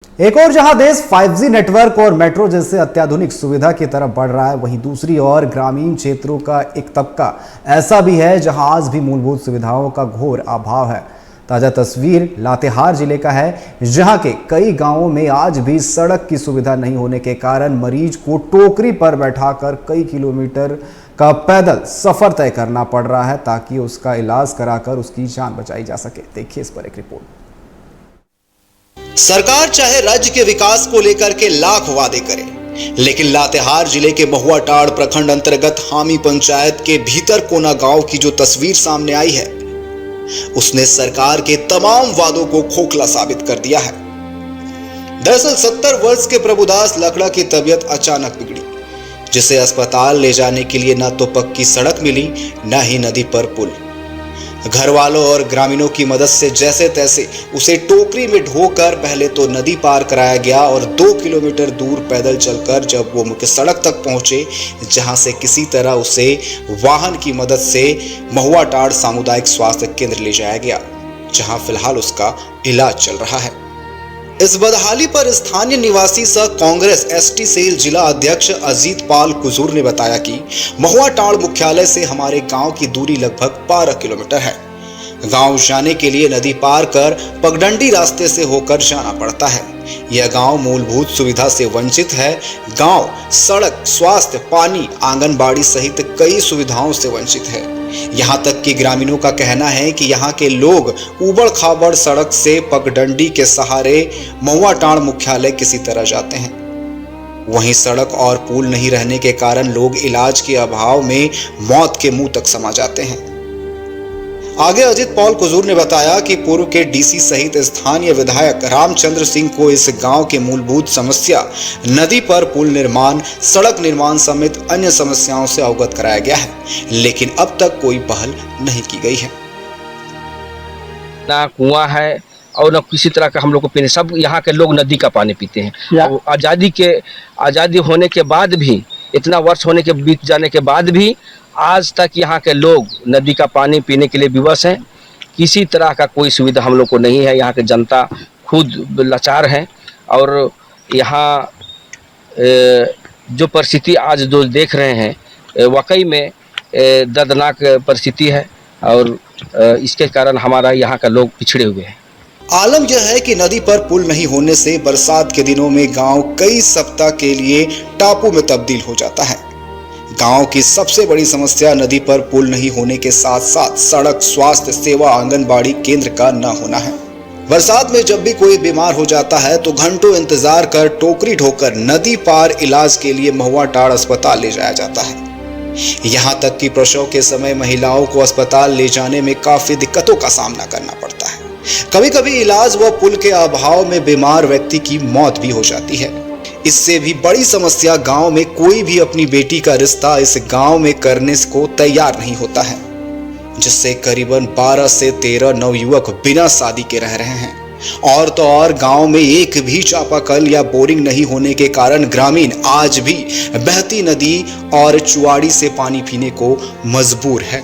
एक और जहां देश 5G नेटवर्क और मेट्रो जैसे अत्याधुनिक सुविधा की तरफ बढ़ रहा है, वहीं दूसरी ओर ग्रामीण क्षेत्रों का एक तबका ऐसा भी है जहां आज भी मूलभूत सुविधाओं का घोर अभाव है। ताजा तस्वीर लातेहार जिले का है, जहां के कई गांवों में आज भी सड़क की सुविधा नहीं होने के कारण मरीज को टोकरी पर बैठाकर कई किलोमीटर का पैदल सफर तय करना पड़ रहा है ताकि उसका इलाज कराकर उसकी जान बचाई जा सके। देखिए इस पर एक रिपोर्ट। सरकार चाहे राज्य के विकास को लेकर के लाख वादे करे, लेकिन लातेहार जिले के महुआटाड़ प्रखंड अंतर्गत हामी पंचायत के भीतर कोना गांव की जो तस्वीर सामने आई है, उसने सरकार के तमाम वादों को खोखला साबित कर दिया है। दरअसल 70 वर्ष के प्रभुदास लकड़ा की तबीयत अचानक बिगड़ी, जिसे अस्पताल ले जाने के लिए न तो पक्की सड़क मिली, न ही नदी पर पुल। घर वालों और ग्रामीणों की मदद से जैसे तैसे उसे टोकरी में ढोकर पहले तो नदी पार कराया गया और 2 किलोमीटर दूर पैदल चलकर जब वो मुख्य सड़क तक पहुंचे, जहां से किसी तरह उसे वाहन की मदद से महुआटाड़ सामुदायिक स्वास्थ्य केंद्र ले जाया गया, जहां फिलहाल उसका इलाज चल रहा है। इस बदहाली पर स्थानीय निवासी सह कांग्रेस एसटी सेल जिला अध्यक्ष अजीत पाल कुजूर ने बताया कि महुआटाड़ मुख्यालय से हमारे गांव की दूरी लगभग 12 किलोमीटर है। गांव जाने के लिए नदी पार कर पगडंडी रास्ते से होकर जाना पड़ता है। यह गांव मूलभूत सुविधा से वंचित है। गांव सड़क, स्वास्थ्य, पानी, आंगनबाड़ी सहित कई सुविधाओं से वंचित है। यहां तक कि ग्रामीणों का कहना है कि यहां के लोग उबड़ खाबड़ सड़क से पगडंडी के सहारे महुआटाड़ मुख्यालय किसी तरह जाते हैं। वहीं सड़क और पुल नहीं रहने के कारण लोग इलाज के अभाव में मौत के मुंह तक समा जाते हैं। आगे अजित पॉल कुजूर ने बताया कि पूर्व के डीसी सहित स्थानीय विधायक रामचंद्र सिंह को इस गांव के मूलभूत समस्या नदी पर पुल निर्माण, सड़क निर्माण समेत अन्य समस्याओं से अवगत कराया गया है, लेकिन अब तक कोई पहल नहीं की गई है। ना कुआं है और न किसी तरह का हम लोग को पीने, सब यहाँ के लोग नदी का पानी पीते हैं। और आज़ादी होने के बाद भी, इतना वर्ष होने के बीत जाने के बाद भी आज तक यहाँ के लोग नदी का पानी पीने के लिए विवश हैं। किसी तरह का कोई सुविधा हम लोग को नहीं है। यहाँ के जनता खुद लाचार हैं और यहाँ जो परिस्थिति आज जो देख रहे हैं वाकई में दर्दनाक परिस्थिति है और इसके कारण हमारा यहाँ का लोग पिछड़े हुए हैं। आलम यह है कि नदी पर पुल नहीं होने से बरसात के दिनों में गांव कई सप्ताह के लिए टापू में तब्दील हो जाता है। गांव की सबसे बड़ी समस्या नदी पर पुल नहीं होने के साथ साथ सड़क, स्वास्थ्य सेवा, आंगनबाड़ी केंद्र का न होना है। बरसात में जब भी कोई बीमार हो जाता है तो घंटों इंतजार कर टोकरी ढोकर नदी पार इलाज के लिए महुआटाड़ अस्पताल ले जाया जाता है। यहां तक कि प्रसव के समय महिलाओं को अस्पताल ले जाने में काफी दिक्कतों का सामना करना पड़ता है। कभी कभी इलाज व पुल के अभाव में बीमार व्यक्ति की मौत भी हो जाती है। इससे भी बड़ी समस्या गांव में कोई भी अपनी बेटी का रिश्ता इस गांव में करने को तैयार नहीं होता है, जिससे करीबन 12 से 13 नवयुवक बिना शादी के रह रहे हैं। और तो और गांव में एक भी चापाकल या बोरिंग नहीं होने के कारण ग्रामीण आज भी बहती नदी और चुआड़ी से पानी पीने को मजबूर है।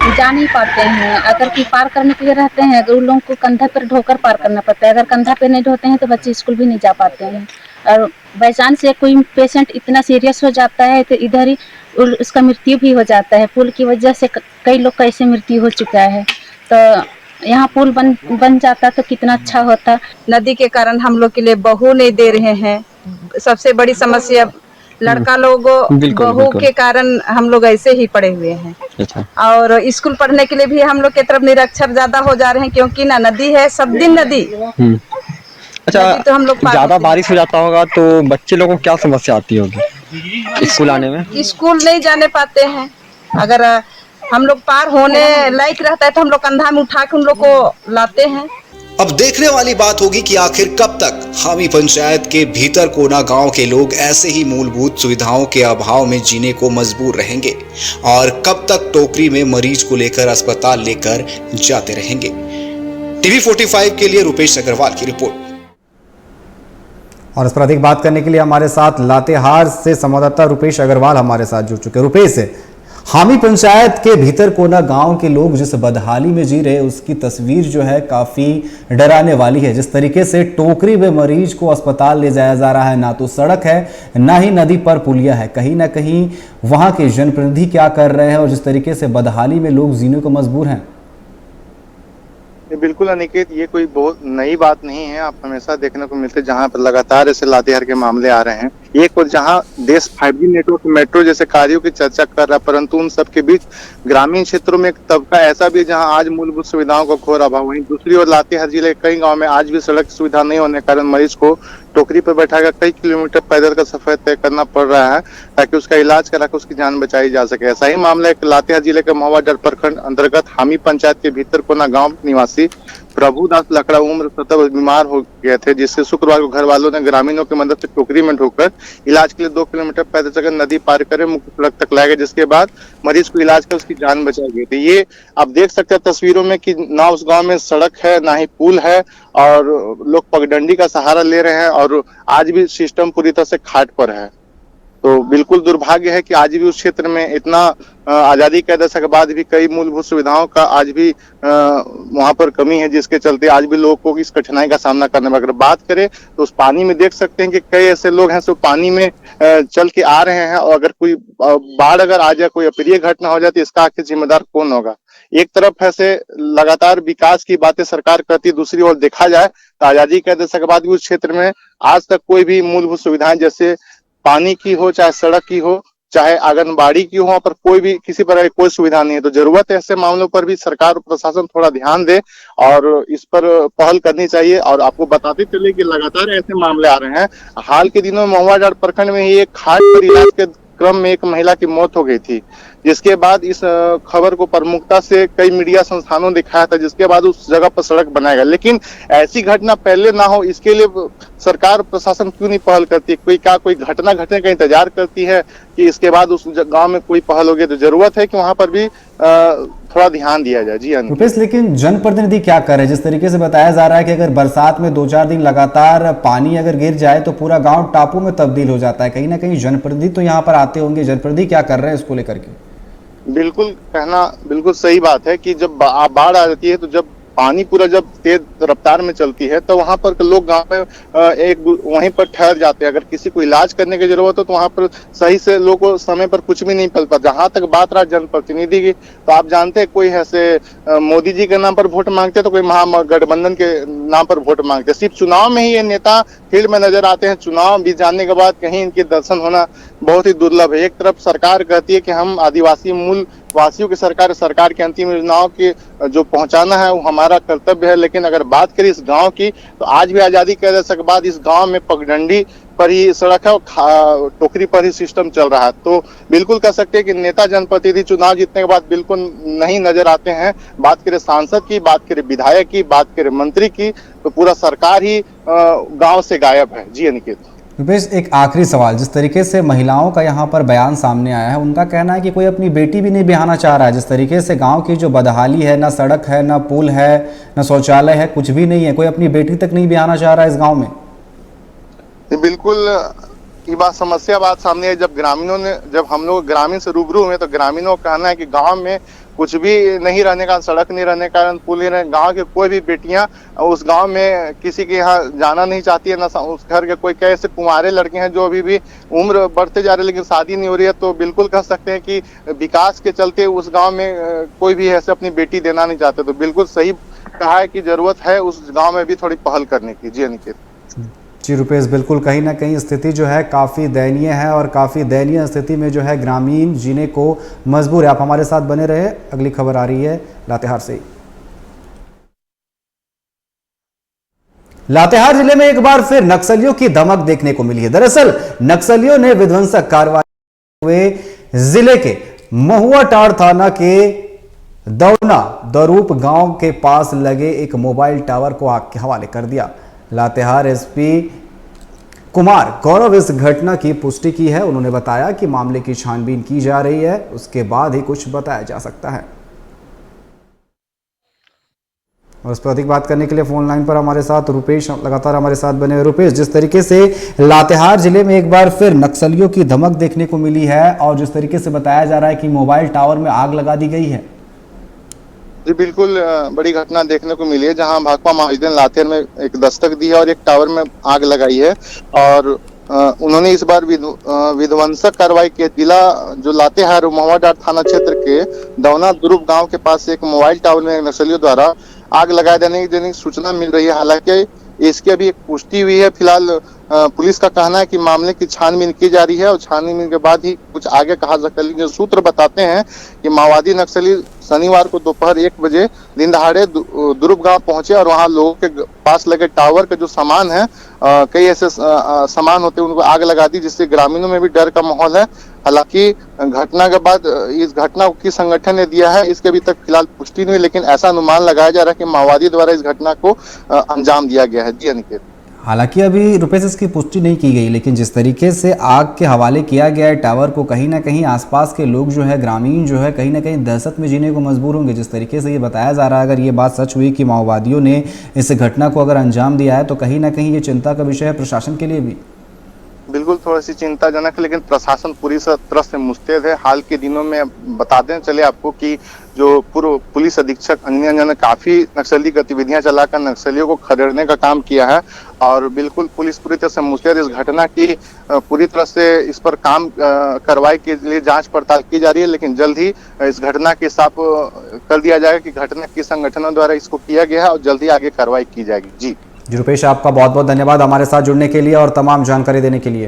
जा नहीं पाते हैं। अगर कि पार करने के लिए रहते हैं तो उन लोगों को कंधा पर ढोकर पार करना पड़ता है। अगर कंधा पे नहीं ढोते हैं तो बच्चे स्कूल भी नहीं जा पाते हैं। और बाई चांस से कोई पेशेंट इतना सीरियस हो जाता है तो इधर ही उसका मृत्यु भी हो जाता है। पुल की वजह से कई लोग का ऐसे मृत्यु हो चुका है। तो यहाँ पुल बन जाता तो कितना अच्छा होता। नदी के कारण हम लोग के लिए बहू नहीं दे रहे हैं। सबसे बड़ी समस्या लड़का लोग बहू के कारण हम लोग ऐसे ही पड़े हुए हैं। अच्छा। और स्कूल पढ़ने के लिए भी हम लोग की तरफ निरक्षर ज्यादा हो जा रहे हैं, क्योंकि ना नदी है, सब दिन नदी। अच्छा, तो हम लोग ज्यादा बारिश हो जाता होगा तो बच्चे लोगों को क्या समस्या आती होगी स्कूल आने में? स्कूल नहीं जाने पाते हैं। अगर हम लोग पार होने लायक रहता है तो हम लोग कंधा में उठा के उन लोग को लाते हैं। अब देखने वाली बात होगी कि आखिर कब तक हामी पंचायत के भीतर कोना गांव के लोग ऐसे ही मूलभूत सुविधाओं के अभाव में जीने को मजबूर रहेंगे और कब तक टोकरी में मरीज को लेकर अस्पताल लेकर जाते रहेंगे। टीवी 45 के लिए रुपेश अग्रवाल की रिपोर्ट। और इस पर अधिक बात करने के लिए हमारे साथ लातेहार से संवाददाता रुपेश अग्रवाल हमारे साथ जुड़ चुके हैं। रुपेश, हामी पंचायत के भीतर कोना गांव के लोग जिस बदहाली में जी रहे उसकी तस्वीर जो है काफी डराने वाली है। जिस तरीके से टोकरी में मरीज को अस्पताल ले जाया जा रहा है, ना तो सड़क है ना ही नदी पर पुलिया है। कहीं ना कहीं वहां के जनप्रतिनिधि क्या कर रहे हैं और जिस तरीके से बदहाली में लोग जीने को मजबूर हैं। बिल्कुल अनिकेत, ये कोई बहुत नई बात नहीं है। आप हमेशा देखने को मिलते जहां पर लगातार ऐसे लातेहार के मामले आ रहे हैं। एक और जहां देश 5G नेटवर्क मेट्रो जैसे कार्यों की चर्चा कर रहा है, परंतु उन सब के बीच ग्रामीण क्षेत्रों में एक तबका ऐसा भी जहां आज मूलभूत सुविधाओं का घोर अभाव। वहीं दूसरी ओर लातेहार जिले के कई गाँव में आज भी सड़क की सुविधा नहीं होने के कारण मरीज को टोकरी पर बैठाकर कई किलोमीटर पैदल का सफर तय करना पड़ रहा है ताकि उसका इलाज कराकर उसकी जान बचाई जा सके। ऐसा ही मामला एक लातेहार जिले के महुआ डाँड़ प्रखंड अंतर्गत हामी पंचायत के भीतर कोना गांव निवासी प्रभुदास लकड़ा उम्र 70 बीमार हो गए थे, जिससे शुक्रवार को घर वालों ने ग्रामीणों की मदद से टोकरी में ढोकर इलाज के लिए 2 किलोमीटर पैदल चलकर नदी पार कर मुख्य सड़क तक लाए गए, जिसके बाद मरीज को इलाज कर उसकी जान बचाई गई थी। ये आप देख सकते हैं तस्वीरों में कि ना उस गांव में सड़क है ना ही पुल है और लोग पगडंडी का सहारा ले रहे हैं और आज भी सिस्टम पूरी तरह से खाट पर है। तो बिल्कुल दुर्भाग्य है कि आज भी उस क्षेत्र में इतना आजादी के दशक के बाद भी कई मूलभूत सुविधाओं का आज भी वहां पर कमी है, जिसके चलते आज भी लोगों को इस कठिनाई का सामना करना पड़। अगर बात करें तो उस पानी में देख सकते हैं कि कई ऐसे लोग हैं जो पानी में चल के आ रहे हैं और अगर कोई बाढ़ अगर आ जाए, कोई अप्रिय घटना हो जाए तो इसका आखिर जिम्मेदार कौन होगा। एक तरफ ऐसे लगातार विकास की बातें सरकार करती है, दूसरी ओर देखा जाए तो आजादी के दशक के बाद भी उस क्षेत्र में आज तक कोई भी मूलभूत सुविधाएं जैसे पानी की हो, चाहे सड़क की हो, चाहे आंगनबाड़ी की हो, वहां पर कोई भी किसी प्रकार की कोई सुविधा नहीं है। तो जरूरत है ऐसे मामलों पर भी सरकार और प्रशासन थोड़ा ध्यान दे और इस पर पहल करनी चाहिए। और आपको बताते चले कि लगातार ऐसे मामले आ रहे हैं। हाल के दिनों में महुआ डाँड़ प्रखंड में ही एक खाट पर इलाज के क्रम में एक महिला की मौत हो गई थी, जिसके बाद इस खबर को प्रमुखता से कई मीडिया संस्थानों ने दिखाया था, जिसके बाद उस जगह पर सड़क बनाया गया। लेकिन ऐसी घटना पहले ना हो इसके लिए सरकार प्रशासन क्यों नहीं पहल करती? कोई घटना घटने का इंतजार करती है कि इसके बाद उस गांव में कोई पहल होगी? तो जरूरत है कि वहां पर भी थोड़ा ध्यान दिया जाए। जी रुपेश, लेकिन जनप्रतिनिधि क्या कर रहे हैं? जिस तरीके से बताया जा रहा है कि अगर बरसात में 2-4 दिन लगातार पानी अगर गिर जाए तो पूरा गांव टापू में तब्दील हो जाता है। कहीं ना कहीं जनप्रतिनिधि तो यहाँ पर आते होंगे, जनप्रतिनिधि क्या कर रहे हैं इसको लेकर के? बिल्कुल कहना बिल्कुल सही बात है कि जब बाढ़ आ जाती है तो जब पानी पूरा जब तेज रफ्तार में चलती है तो वहां पर लोग गांव में वहीं पर ठहर जाते हैं। अगर किसी को इलाज करने की जरूरत हो तो वहां पर सही से लोगों को समय पर कुछ भी नहीं मिल पाता। जहां तक बात रहा जनप्रतिनिधि की, तो आप जानते हैं कोई ऐसे मोदी जी के नाम पर वोट मांगते हैं तो कोई महागठबंधन के नाम पर वोट मांगते हैं। सिर्फ चुनाव में ही ये नेता फील्ड में नजर आते हैं, चुनाव बीत जाने के बाद कहीं इनके दर्शन होना बहुत ही दुर्लभ है। एक तरफ सरकार कहती है कि हम आदिवासी मूल वासियों की सरकार की अंतिम योजनाओं की जो पहुंचाना है वो हमारा कर्तव्य है, लेकिन अगर बात करें इस गांव की तो आज भी आजादी के दशक के बाद इस गांव में पगडंडी पर ही सड़क है और टोकरी पर ही सिस्टम चल रहा है। तो बिल्कुल कह सकते हैं कि नेता जनप्रतिनिधि चुनाव जीतने के बाद बिल्कुल नहीं नजर आते हैं। बात करें सांसद की, बात करें विधायक की, बात करें मंत्री की, तो पूरा सरकार ही गाँव से गायब है। जी अनिकेत। रुपेश, एक आखिरी सवाल, जिस तरीके से महिलाओं का यहाँ पर बयान सामने आया है, उनका कहना है कि कोई अपनी बेटी भी नहीं ब्याहना चाह रहा है। जिस तरीके से गांव की जो बदहाली है, ना सड़क है, ना पुल है, ना शौचालय है, कुछ भी नहीं है, कोई अपनी बेटी तक नहीं ब्याहना चाह रहा है इस गांव में। बिल्कुल ये बात सामने है। जब हम लोग ग्रामीण से रूबरू हुए तो ग्रामीणों का कहना है कि गाँव में कुछ भी नहीं रहने का, सड़क नहीं रहने के कारण, पुल नहीं रहने, गांव के कोई भी बेटियां उस गांव में किसी के यहाँ जाना नहीं चाहती है। ना उस घर के कोई कैसे कुंवारे लड़के हैं जो अभी भी उम्र बढ़ते जा रहे लेकिन शादी नहीं हो रही है। तो बिल्कुल कह सकते हैं कि विकास के चलते उस गांव में कोई भी ऐसे अपनी बेटी देना नहीं चाहते। तो बिल्कुल सही कहा है कि जरूरत है उस गाँव में भी थोड़ी पहल करने की। जी अनिकेत। जी रुपेश, बिल्कुल कहीं ना कहीं स्थिति जो है काफ़ी दयनीय है और काफ़ी दयनीय स्थिति में जो है ग्रामीण जीने को मजबूर है। आप हमारे साथ बने रहे। अगली खबर आ रही है लातेहार से। लातेहार जिले में एक बार फिर नक्सलियों की धमक देखने को मिली है। दरअसल नक्सलियों ने विध्वंसक कार्रवाई हुए जिले के महुआ डाँड़ थाना के दौना दरूप गांव के पास लगे एक मोबाइल टावर को आग के हवाले कर दिया। लातेहार एसपी कुमार गौरव इस घटना की पुष्टि की है। उन्होंने बताया कि मामले की छानबीन की जा रही है, उसके बाद ही कुछ बताया जा सकता है। और उस पर अधिक बात करने के लिए फोन लाइन पर हमारे साथ रुपेश लगातार हमारे साथ बने हुए। रुपेश, जिस तरीके से लातेहार जिले में एक बार फिर नक्सलियों की धमक देखने को मिली है और जिस तरीके से बताया जा रहा है कि मोबाइल टावर में आग लगा दी गई है। जी बिल्कुल, बड़ी घटना देखने को मिली है जहां भाकपा मुजाहिदीन लातेहार में एक दस्तक दी है और एक टावर में आग लगाई है। और उन्होंने इस बार विध्वंसक कार्रवाई के जिला जो लातेहार महुआडांड़ थाना क्षेत्र के दौना दुरुप गांव के पास एक मोबाइल टावर में नक्सलियों द्वारा आग लगाए देने की सूचना मिल रही है। हालांकि इसकी अभी एक पुष्टि हुई है। फिलहाल पुलिस का कहना है कि मामले की छानबीन की जा रही है और छानबीन के बाद ही कुछ आगे कहा सकता है। सूत्र बताते हैं कि माओवादी नक्सली शनिवार को दोपहर 1 बजे दिन दहाड़े दुरुप गांव पहुंचे और वहां लोगों के पास लगे टावर के जो सामान है, कई ऐसे सामान होते हैं, उनको आग लगा दी, जिससे ग्रामीणों में भी डर का माहौल है। हालांकि घटना के बाद इस घटना को किस संगठन ने दिया है इसके अभी तक फिलहाल पुष्टि नहीं हुई, लेकिन ऐसा अनुमान लगाया जा रहा है कि माओवादी द्वारा इस घटना को अंजाम दिया गया है। जी अनिकेत। हालांकि अभी रुपेश इसकी पुष्टि नहीं की गई, लेकिन जिस तरीके से आग के हवाले किया गया है टावर को, कहीं ना कहीं आसपास के लोग जो है, ग्रामीण जो है, कहीं ना कहीं दहशत में जीने को मजबूर होंगे। जिस तरीके से ये बताया जा रहा है, अगर ये बात सच हुई कि माओवादियों ने इस घटना को अगर अंजाम दिया है, तो कहीं ना कहीं ये चिंता का विषय है प्रशासन के लिए भी। बिल्कुल थोड़ी सी चिंताजनक है, लेकिन प्रशासन पूरी तरह से मुस्तैद है। हाल के दिनों में बताते चले आपको कि जो पूर्व पुलिस अधीक्षक अंजनी अंजन ने काफी नक्सली गतिविधियां चलाकर नक्सलियों को खदेड़ने का काम किया है और बिल्कुल पुलिस पूरी तरह से मुस्तैद। इस घटना की पूरी तरह से इस पर काम कार्रवाई के लिए जांच पड़ताल की जा रही है, लेकिन जल्द ही इस घटना के साफ कर दिया जाएगा कि घटना किस संगठनों द्वारा इसको किया गया है और जल्द ही आगे कार्रवाई की जाएगी। जी रुपेश, आपका बहुत बहुत धन्यवाद हमारे साथ जुड़ने के लिए और तमाम जानकारी देने के लिए।